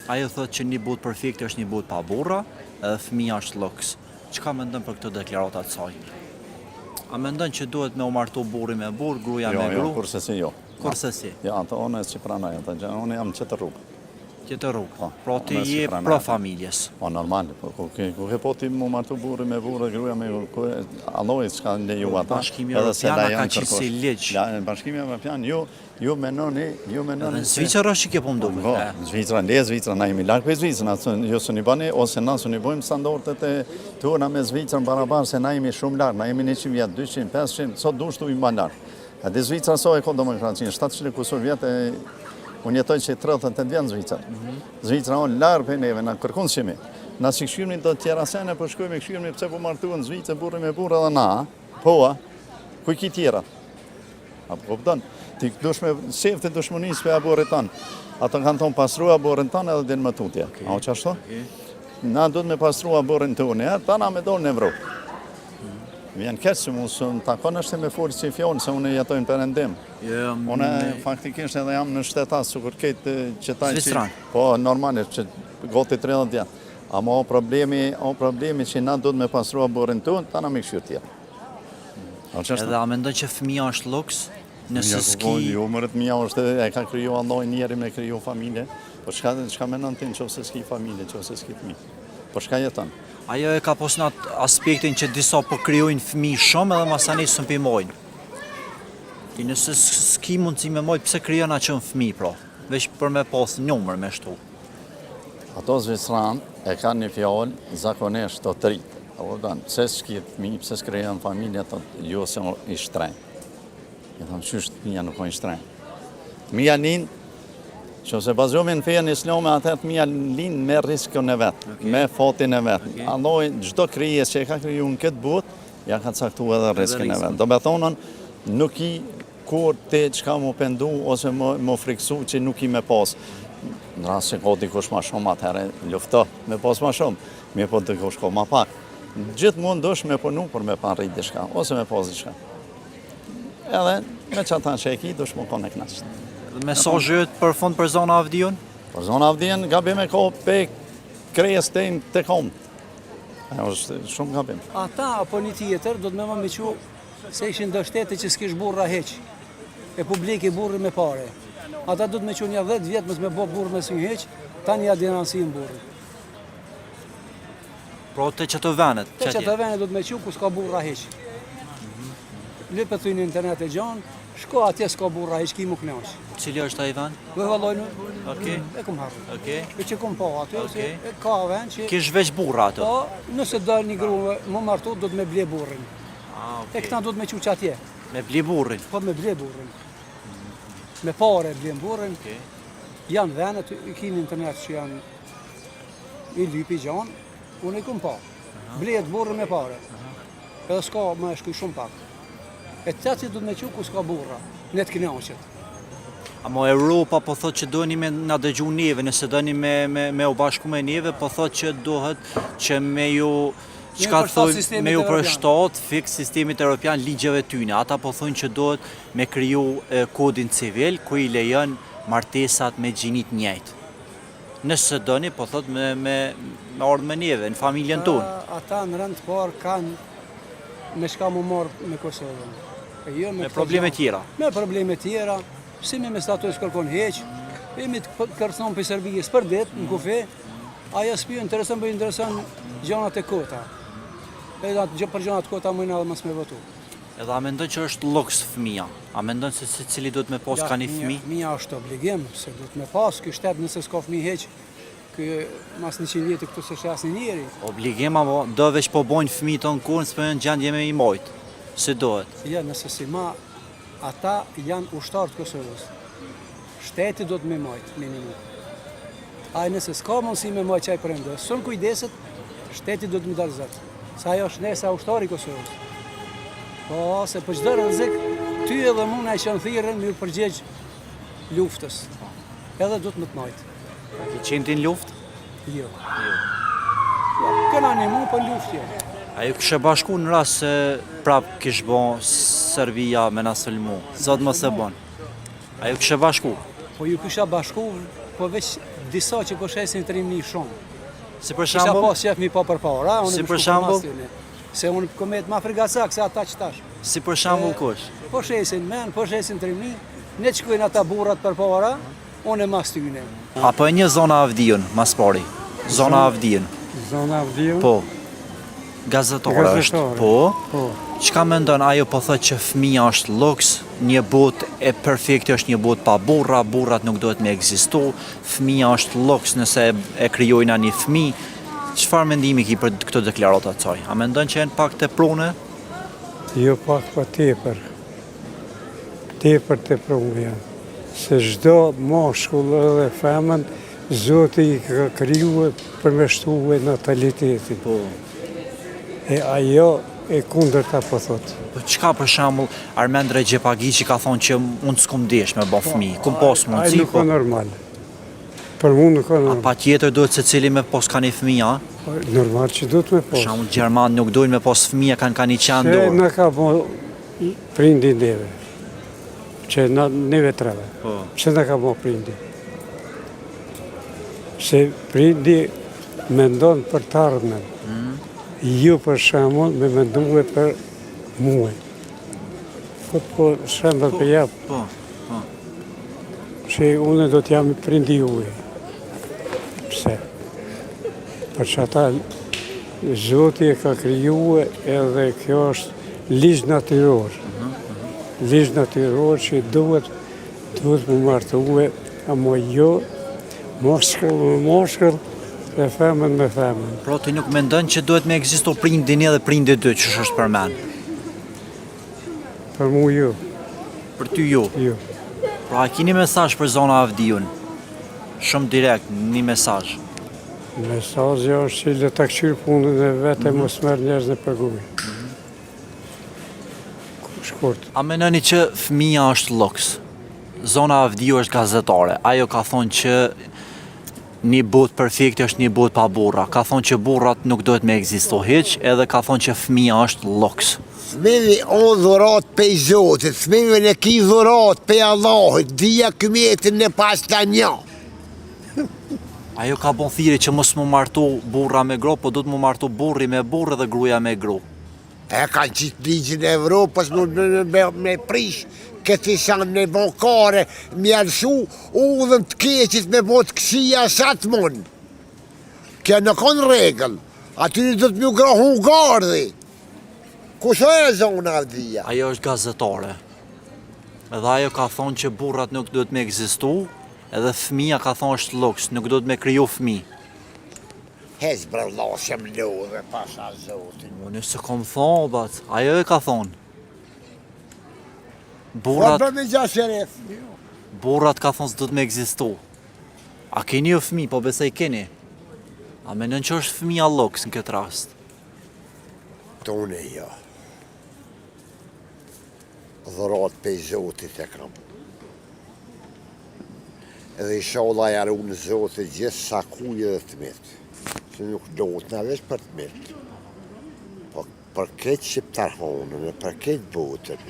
Ajo thotë që një butë perfekte është një butë pa burra, edhe fëmia është luks. Çka mendon për këtë deklaratë të saj? A mendon që duhet me u martu burri me burr, gruaja me gru? Jo, kurse si jo. Kurse si? Ja, ato unë që pranoj ato gjë, unë jam qëtë rrugë. Qëtë rrugë. Pra ti je pro familjes. Po normal, ku ke po ti mu martu burri me burrë, gruaja me gru, alloj s'ka leju ata. Bashkimi Evropian ka qenë si ligj. Bashkimi Evropian, ju menoni. Edhe në Zvicër është që ke po mdume. Po, Zvicra, na jemi larg për Zvicrën, ju së një bani, ose na së një bojmë standardet e tona me Zvicrën barabar, se na jemi shumë larg, na jemi 100 vjetë, 200, 500, sot dushtu i mba larg. A di Zvicra so e ko demokracinë, 700 kusur vjetë, unë jetoj që 38 vjetë në Zvicra. Zvicra o larë për neve, në kërkun shimi. Na si këshirëmi të tjera sene, për shkojme këshirëmi pëse po martu në Zvicra, burri me burë edhe na, poa, kuj ki tjera. A po pëtën, ti dush me shef të dushmënisë për aburit tanë. Ato kanë tonë pasrua aburin tanë edhe din më tutje. A o që ashtu? Na du të me pasrua aburin të unë, ta na me dorë në Evropë. Vjen keq që mu së më takon është me folë që i fjonë, se unë jetojnë përëndim. Unë faktikisht edhe jam në shtetas, që kur kejtë qëtaj që... Zvicran? Po, normalisht, që goti 30 vjetë. Ama o problemi që na du të me pasrua burin të unë, ta na me këshyrë tjetë. Edhe a mendon që fëmia është luks? Nëse s'ki... Jo, mërët mija është e ka kryu Allah njeri me kryu familje, po shka menon ti në qofë se s'ki familje, qofë se s'ki fëmi. Po shka jeton? Ajo e ka posnat aspektin që disa po kryojnë fëmi shumë edhe masani së mpimojnë. Nëse s'ki mundësi me mojtë, pse kryon a qënë fëmi, pra? Veç për me pas njëmër me shtu. Ato Zvicran e ka një fjallë zakonisht të tritë. Pse s'ki fëmi, pse s'kryon familje, jo se i shtrejnë. I thëmë, qështë fëmija nuk ojnë shtrejnë. Fëmija linë, që se bazohemi në fejën islame, atër fëmija linë me riskën e vetë, me fatin e vetë. Alloj, gjdo kryes që e ka kryu në këtë botë, ja ka caktu edhe riskën e vetë. Do me thonën, nuk i kur ti qka mu pendu, ose mu friksu që nuk i me pas. Në rrasë që ka dikush ma shumë, atëherë lufto me pas ma shumë, mi po dikush ka ma pak. Gjithë mund dush me punu për me pa rrit dishka, ose me pas dishka. Edhe me që ata që e ki, dush mu kone knasht. Mesazhet për fund për zona Avdion? Për zona Avdion, gabim e ka pe krejes të imë të kom. E është shumë gabim. Ata apo një tjetër do të me më mequ se ishin do shtete që s'kish burra heq. E publiki burri me pare. Ata do të me që një 10 vjetë mësë me bo burri me si heq, ta një adinansi në burri. Pro të që të venet? Të që të venet do të me që ku s'ka burra heq. Lëpët të një internet e gjanë, shko atje s'ka burra heq, ki mu knaq. Cili është ai vend? Vëvallojnë, e kum harru. E që kum po aty, e ka vend që... Kish veç burra ato? Po, nëse dal një gru më martu, do të me ble burrin. E këta do të me quq atje. Me ble burrin? Po, me ble burrin. Me pare ble burrin. Janë venet, i kini internet që janë i lypi gjanë, unë i kum po. Bletë burrin me pare. Edhe s'ka më e shkuj shumë pak. E të që do të me quq ku s'ka burra, ne të knaqet. Amo Europa po thot që dojni me nga dëgju neve, nëse dojni me u bashku me neve, po thot që dohet që me ju, qka thoi, me ju përshtat fix sistemit Europian ligjeve tyne. Ata po thonë që dohet me kriju kodin civil, ku i lejon martesat me gjinit njejt. Nëse dojni, po thot me ardhë me neve, në familjen tonë. Ata në rënd të parë kanë me shka mu marë me Kosovën. Me probleme tjera. Me probleme tjera. Simi me status kërkon heq, jemi të kërcnon për Serbijës për ditë, në kufe, aja s'pjo interesën për interesën gjanat e kota. Edhe për gjanat e kota mëjnë edhe mas me votu. Edhe a mendon që është luks fëmija? A mendon se cili do të me pas ka një fëmi? Fëmija është obligim, se do të me pas, kë shtetë nëse s'ka fëmi heq, kë mas 100 vjetë këtu se shas një njeri. Obligim, amo do veç po bojnë fëmi të në kurën, s'për në gjendje me i mojtë. Se dohet? Ja, nëse si ma, ata janë ushtarë të Kosovës. Shteti do të me majtë, minimum. Ajë nëse s'ka mundësi me majtë qaj përëndë, sënë kujdeset, shteti do të më dalë zëtë. Sa ajo është nese ushtarë i Kosovës. Po, se për qdo rëzik, ty edhe muna e qënë thirën më përgjegjë luftës. Edhe do të më të majtë. Ki qenë ti në luft? Jo. Këna një mu për luftje. A ju kështë bashku në rast se prap kështë bon Serbia me na sëllmu, zot më se bon. A ju kështë bashku? Po ju kështë bashku po veç disa që po shesin të rimni shumë. Si për Kisha shembull, pas qef mi pa përpara, unë Si më për shku shembull? për mastyne. Se unë komet ma frigacak se ata që tash. si për shembull kush? Po shesin men, po shesin të rimni, ne që kujnë ata burrat përpara, unë e mastyne. Apo e një zona Avdiun, mas pari. Zona Avdiun. Zona Avdiun? Po. Gazetore është. Gazetore. Po. Po. Çka mendon ajo po thotë që fëmia është luks, një botë e perfekte është një botë pa burra, burrat nuk duhet me ekzistu, fëmia është luks nëse e krijojnë një fëmijë. Çfarë mendimi ki për këto deklarata të saj? A mendon që janë pak të prune? Jo pak pa tepër. Tepër të prunë janë. Se çdo mashkull edhe femën, Zoti i ka krijuar për me shtuar natalitetin. Po. E ajo e kundërta po thotë. Po çka për shembull Armend Rexhepagiçi ka thonë që unë s'kum desh me bë fëmijë, kum pas Ai mundësi, nuk po. ka normal. Për mu nuk ka normal. Pa tjetër duhet se cili me pos ka një fëmijë, a? Normal që du të me Për posë. shembull Gjerman nuk dojnë me pos fëmijë, kanë një Se qendor. në ka bo prindi neve. Që neve treve. Po. Pse në ka bo prindi? Se prindi mendon për të ardhmen. Ju për shembull me menduar për mua. Po shembull për jap, Po. që unë do të jam i prindi juaj. Pse? Për që ata Zoti e ka krijuar edhe kjo është ligj natyror. Ligj natyror që duhet më martuar, ama jo moshkull me moshkull, e femën me femën. Pra ti nuk mendon që duhet me ekzisto prindi 1 dhe prindi 2, që është përmend. Për mu jo, Për ty jo. jo. Pra a keni mesazh për zona Avdiun? Shumë direkt, një mesazh. Mesazhi është që le ta kqyr punën e vetë, mos merr njerëz në përgumi. Shkurt. A menoni që fëmia është luks? Zona Avdiu është gazetare. Ajo ka thonë që një botë perfekte është një botë pa burra. Ka thonë që burrat nuk duhet me ekzisto hiç, edhe ka thonë që fëmia është luks. Fëmimi o dhurat pej Zotit, fëmimi në ki dhurat pej Allahit, dhja këmjetin në pas të një. Ajo ka bon thiri që mos mu martu burra me gro, po du të mu martu burri me burrë dhe gruaja me gru. E kanë qitë ligjën e Evropës me prish këti shanë në bankare, me alëshu udhën të keqit me bot kësia sa të mund. Kjo në konë regël, aty do të mju grohu gardhi. Kusho e zona Avdia? Ajo është gazetare. Edhe ajo ka thonë që burrat nuk duhet me ekzistu, edhe fëmia ka thonë është luks, nuk duhet me kriju fëmijë. Hez brëllasjem lodhe pasha Zotin. Unë se kom thonë, bat, ajo e ka thonë. Burrat me gjasheref. Burrat ka thonë s'duhet me ekzistu. A keni ju fëmijë, po besoj keni. A mendon që është fëmia luks në këtë rast? Tone jo. Dhurat pej Zotit e kam. Edhe i shola jarë unë Zotit gjithë sa kujë dhe të mitë. Se nuk do të në vesh për të mitë. Po për këtë shqiptarhonën e për këtë botën.